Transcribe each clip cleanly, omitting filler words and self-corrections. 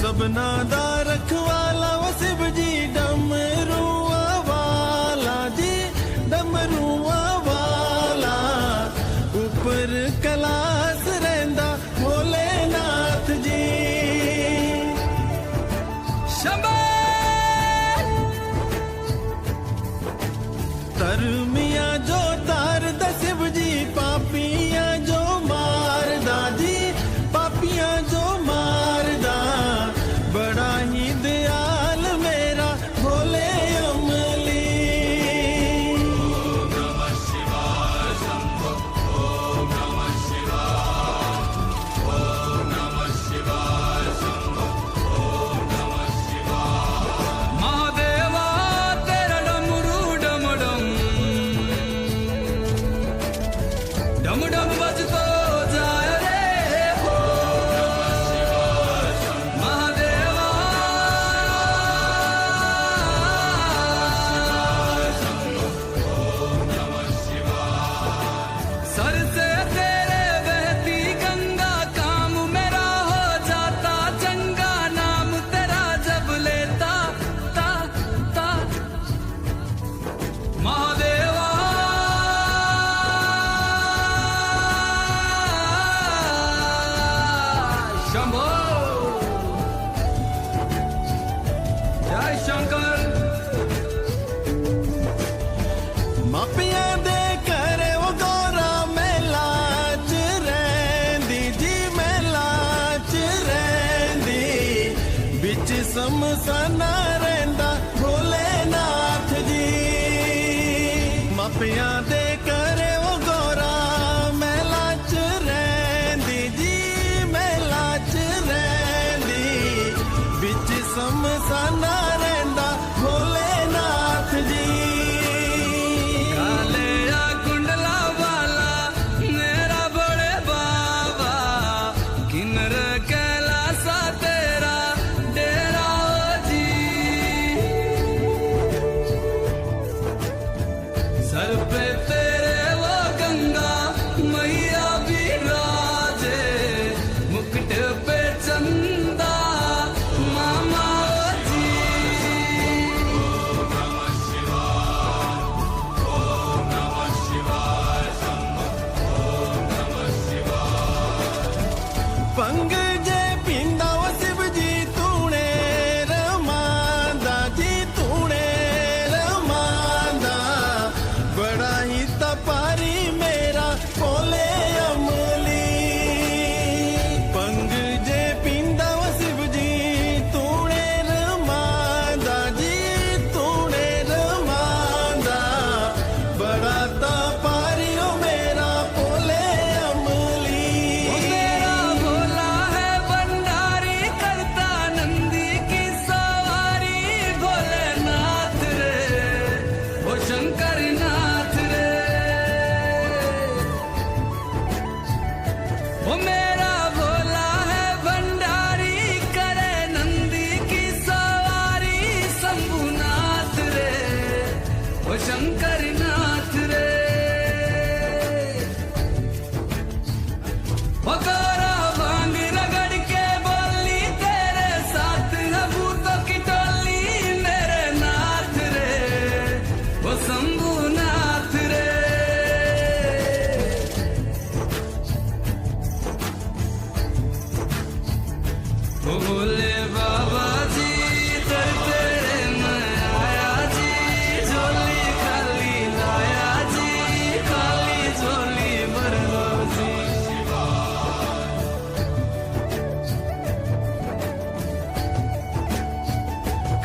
सबना दा रखवाला वो शिव जी डमरुआ वाला जी, डमरुआ वाला ऊपर कैलाश रहिंदा भोलेनाथ जी। शंभो तरमिया जो तारदा शिव जी, पापिया जो मारदा जी, पापिया जो मारदा। बड़ा ही दयाल मेरा भोले अमली। ओम नमः शिवाय शंभो, ओम नमः शिवाय, ओम नमः शिवाय शंभो, ओम नमः शिवाय। महादेवा तेरा डमरू डम डम डम डम बजतो जाए रे हो। सर से तेरे बहती गंगा, काम मेरा हो जाता चंगा। नाम तेरा जब लेता ता ता महादेवा। शंभो जय शंकर। मापिया दे करे वो गौरा मेला च रहिंदी जी, मेला च रहिंदी। बिच समसाना रहिंदा भोलेनाथ जी। मापिया दे करे वो गौरा मेला च रहिंदी जी, मेला च रहिंदी। बिच समसाना रहिंदा भोलेनाथ जी। कालिया कुंडला वाला मेरा बड़े बाबा, किन्नर कैलासा तेरा डेरा हो जी। सर पे तेरे वो गंगा मैया विराजे, मुकुट पे चंदा मामा हो जी।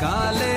काले